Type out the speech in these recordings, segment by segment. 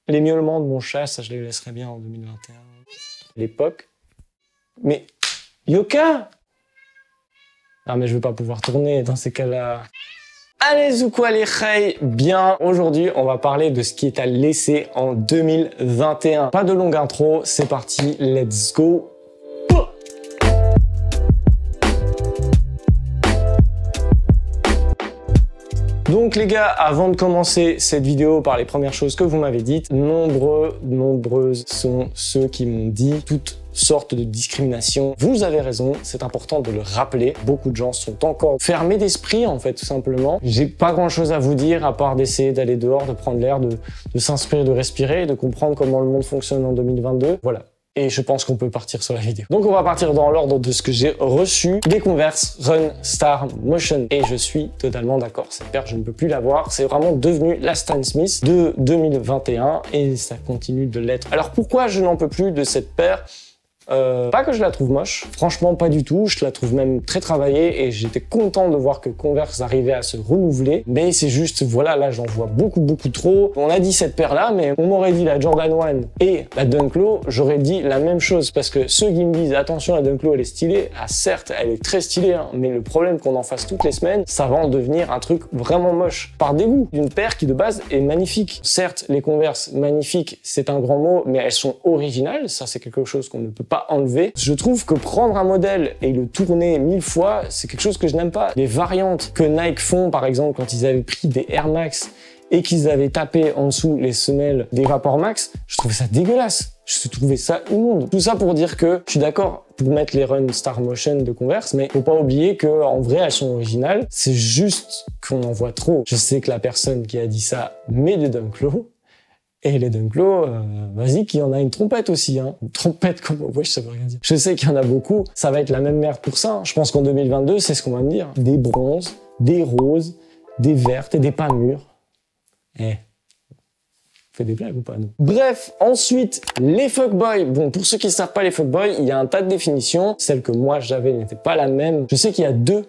Les miaulements de mon chat, ça je les laisserai bien en 2021. L'époque. Mais Yoka! Ah mais je vais pas pouvoir tourner dans ces cas-là. Allez Zoukou les Khay, bien aujourd'hui on va parler de ce qui est à laisser en 2021. Pas de longue intro, c'est parti, let's go. Donc les gars, avant de commencer cette vidéo par les premières choses que vous m'avez dites, nombreuses sont ceux qui m'ont dit toutes sortes de discriminations. Vous avez raison, c'est important de le rappeler. Beaucoup de gens sont encore fermés d'esprit en fait, tout simplement. J'ai pas grand chose à vous dire à part d'essayer d'aller dehors, de prendre l'air, de s'inspirer, de respirer, de comprendre comment le monde fonctionne en 2022. Voilà. Et je pense qu'on peut partir sur la vidéo. Donc on va partir dans l'ordre de ce que j'ai reçu. Des Converse Run Star Motion. Et je suis totalement d'accord. Cette paire, je ne peux plus l'avoir. C'est vraiment devenu la Stan Smith de 2021 et ça continue de l'être. Alors pourquoi je n'en peux plus de cette paire ? Pas que je la trouve moche, franchement pas du tout, je la trouve même très travaillée et j'étais content de voir que Converse arrivait à se renouveler, mais c'est juste, voilà, là j'en vois beaucoup trop. On a dit cette paire là, mais on m'aurait dit la Jordan 1 et la Dunk Low, j'aurais dit la même chose, parce que ceux qui me disent attention la Dunk Low elle est stylée, ah certes elle est très stylée, hein, mais le problème qu'on en fasse toutes les semaines, ça va en devenir un truc vraiment moche, par dégoût, d'une paire qui de base est magnifique. Certes les Converse magnifiques c'est un grand mot, mais elles sont originales, ça c'est quelque chose qu'on ne peut pas enlever. Je trouve que prendre un modèle et le tourner 1000 fois, c'est quelque chose que je n'aime pas. Les variantes que Nike font, par exemple, quand ils avaient pris des Air Max et qu'ils avaient tapé en dessous les semelles des Vapor Max, je trouvais ça dégueulasse. Je trouvais ça immonde. Tout ça pour dire que je suis d'accord pour mettre les Run Star Motion de Converse, mais faut pas oublier que en vrai elles sont originales. C'est juste qu'on en voit trop. Je sais que la personne qui a dit ça met des Dunk Low. Et les Dunk Low, vas-y qu'il y en a une trompette aussi, hein. Une trompette comme, wesh, ça veut rien dire. Je sais qu'il y en a beaucoup, ça va être la même merde pour ça. Je pense qu'en 2022, c'est ce qu'on va me dire. Des bronzes, des roses, des vertes et des pas mûres. Fait des blagues ou pas, nous? Bref, ensuite, les fuckboys. Bon, pour ceux qui ne savent pas les fuckboys, il y a un tas de définitions. Celle que moi j'avais n'était pas la même. Je sais qu'il y a deux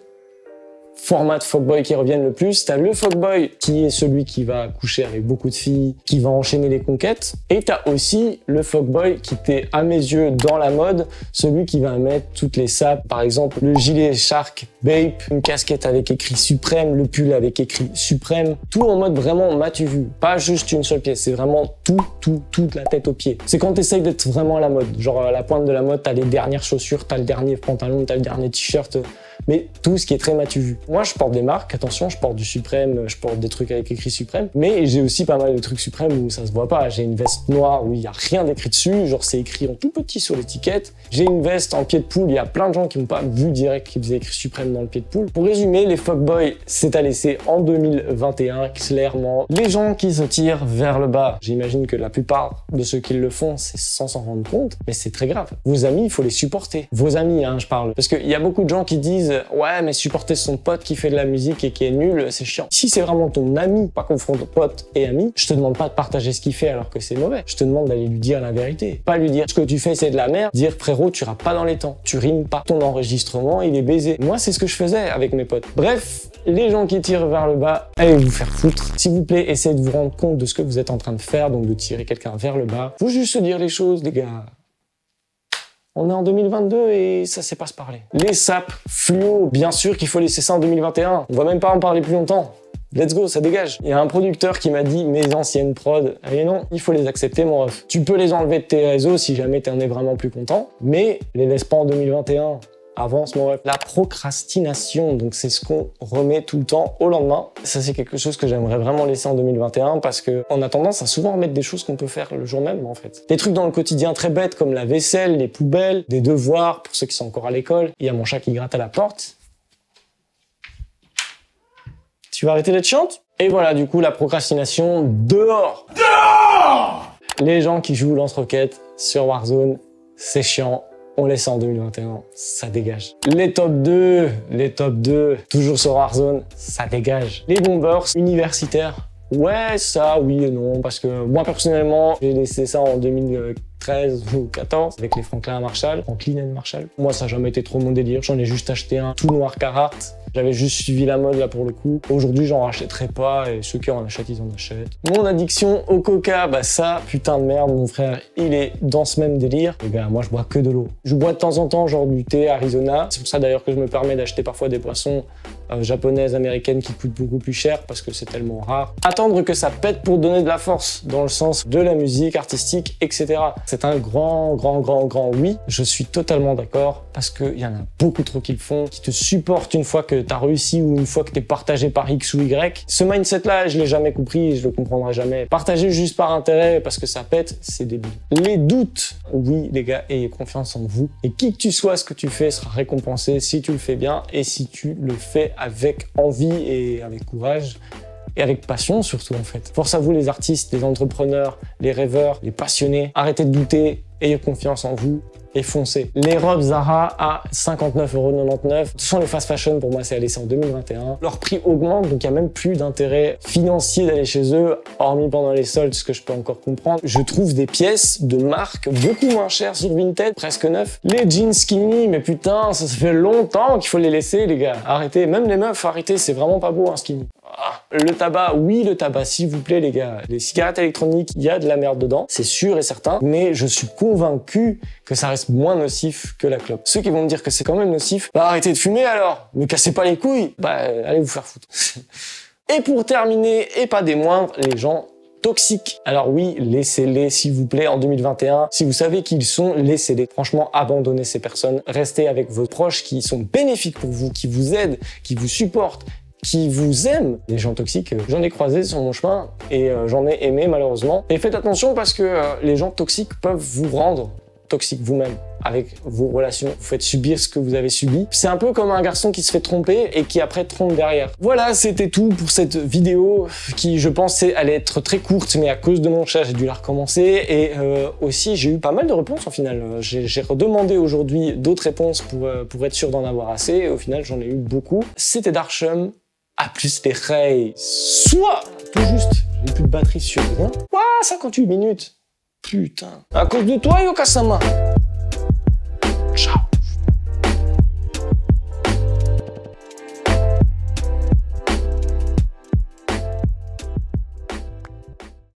formats de fuckboy qui reviennent le plus. T'as le fuckboy qui est celui qui va coucher avec beaucoup de filles, qui va enchaîner les conquêtes. Et t'as aussi le fuckboy qui était, à mes yeux, dans la mode, celui qui va mettre toutes les sapes. Par exemple, le gilet Shark Bape, une casquette avec écrit Suprême, le pull avec écrit Suprême. Tout en mode vraiment m'as-tu vu. Pas juste une seule pièce, c'est vraiment toute la tête aux pieds. C'est quand t'essayes d'être vraiment à la mode. Genre à la pointe de la mode, t'as les dernières chaussures, t'as le dernier pantalon, t'as le dernier t-shirt. Mais tout ce qui est très m'as-tu vu. Moi, je porte des marques, attention, je porte du Suprême, je porte des trucs avec écrit Suprême, mais j'ai aussi pas mal de trucs Suprême où ça se voit pas. J'ai une veste noire où il y a rien d'écrit dessus, genre c'est écrit en tout petit sur l'étiquette. J'ai une veste en pied de poule, il y a plein de gens qui n'ont pas vu direct qu'ils faisaient écrit Suprême dans le pied de poule. Pour résumer, les fuckboys, c'est à laisser en 2021, clairement. Les gens qui se tirent vers le bas, j'imagine que la plupart de ceux qui le font, c'est sans s'en rendre compte, mais c'est très grave. Vos amis, il faut les supporter. Vos amis, hein, je parle. Parce qu'il y a beaucoup de gens qui disent ouais, mais supporter son pote qui fait de la musique et qui est nul, c'est chiant. Si c'est vraiment ton ami, pas confondre pote et ami, je te demande pas de partager ce qu'il fait alors que c'est mauvais. Je te demande d'aller lui dire la vérité. Pas lui dire ce que tu fais c'est de la merde, dire frérot tu rappes pas dans les temps, tu rimes pas, ton enregistrement il est baisé. Moi c'est ce que je faisais avec mes potes. Bref, les gens qui tirent vers le bas, allez vous faire foutre. S'il vous plaît, essayez de vous rendre compte de ce que vous êtes en train de faire, donc de tirer quelqu'un vers le bas. Faut juste se dire les choses les gars. On est en 2022 et ça sait pas se parler. Les sapes fluo, bien sûr qu'il faut laisser ça en 2021. On va même pas en parler plus longtemps. Let's go, ça dégage. Il y a un producteur qui m'a dit mes anciennes prods. Et non, il faut les accepter mon ref. Tu peux les enlever de tes réseaux si jamais t'en es vraiment plus content, mais les laisse pas en 2021. Avance mon ref. La procrastination, donc c'est ce qu'on remet tout le temps au lendemain. Ça c'est quelque chose que j'aimerais vraiment laisser en 2021 parce que on a tendance à souvent remettre des choses qu'on peut faire le jour même en fait. Des trucs dans le quotidien très bêtes comme la vaisselle, les poubelles, des devoirs pour ceux qui sont encore à l'école. Il y a mon chat qui gratte à la porte. Tu vas arrêter d'être chiante? Et voilà du coup la procrastination dehors. Dehors! Les gens qui jouent lance-roquettes sur Warzone, c'est chiant. On laisse ça en 2021, ça dégage. Les top 2, toujours sur Warzone, ça dégage. Les bombers universitaires, ouais, ça, oui et non, parce que moi, personnellement, j'ai laissé ça en 2015, 13 ou 14 avec les Franklin Marshall, Franklin Marshall. Moi, ça n'a jamais été trop mon délire. J'en ai juste acheté un tout noir Carhartt. J'avais juste suivi la mode là pour le coup. Aujourd'hui, j'en rachèterai pas et ceux qui en achètent, ils en achètent. Mon addiction au coca, bah ça, putain de merde, mon frère, il est dans ce même délire. Les gars, moi, je bois que de l'eau. Je bois de temps en temps, genre du thé Arizona. C'est pour ça d'ailleurs que je me permets d'acheter parfois des boissons japonaises, américaines qui coûtent beaucoup plus cher parce que c'est tellement rare. Attendre que ça pète pour donner de la force dans le sens de la musique artistique, etc. C'est un grand oui. Je suis totalement d'accord parce qu'il y en a beaucoup trop qui le font, qui te supportent une fois que t'as réussi ou une fois que t'es partagé par X ou Y. Ce mindset-là, je l'ai jamais compris et je le comprendrai jamais. Partager juste par intérêt parce que ça pète, c'est débile. Les doutes, oui les gars, ayez confiance en vous. Et qui que tu sois, ce que tu fais sera récompensé si tu le fais bien et si tu le fais avec envie et avec courage. Et avec passion surtout en fait. Force à vous les artistes, les entrepreneurs, les rêveurs, les passionnés. Arrêtez de douter, ayez confiance en vous et foncez. Les robes Zara à 59,99 €. Ce sont les fast fashion, pour moi c'est à laisser en 2021. Leur prix augmente, donc il n'y a même plus d'intérêt financier d'aller chez eux, hormis pendant les soldes, ce que je peux encore comprendre. Je trouve des pièces de marque beaucoup moins chères sur Vinted, presque neuf. Les jeans skinny, mais putain, ça fait longtemps qu'il faut les laisser les gars. Arrêtez, même les meufs, arrêtez, c'est vraiment pas beau un skinny. Le tabac, oui le tabac, s'il vous plaît les gars. Les cigarettes électroniques, il y a de la merde dedans, c'est sûr et certain, mais je suis convaincu que ça reste moins nocif que la clope. Ceux qui vont me dire que c'est quand même nocif, bah arrêtez de fumer alors, ne cassez pas les couilles, bah allez vous faire foutre. Et pour terminer, et pas des moindres, les gens toxiques. Alors oui, laissez-les s'il vous plaît en 2021. Si vous savez qu'ils sont, laissez-les. Franchement, abandonnez ces personnes. Restez avec vos proches qui sont bénéfiques pour vous, qui vous aident, qui vous supportent, qui vous aiment. Les gens toxiques, j'en ai croisé sur mon chemin et j'en ai aimé malheureusement. Et faites attention parce que les gens toxiques peuvent vous rendre toxique vous-même avec vos relations. Vous faites subir ce que vous avez subi. C'est un peu comme un garçon qui se fait tromper et qui après trompe derrière. Voilà, c'était tout pour cette vidéo qui, je pensais, allait être très courte, mais à cause de mon chat, j'ai dû la recommencer. Et aussi, j'ai eu pas mal de réponses au final. J'ai redemandé aujourd'hui d'autres réponses pour être sûr d'en avoir assez. Et au final, j'en ai eu beaucoup. C'était Darsham. À plus les rails. Soit, tout juste, j'ai plus de batterie sur rien. Ouah, 58 minutes. Putain. À cause de toi, Yokasama. Ciao.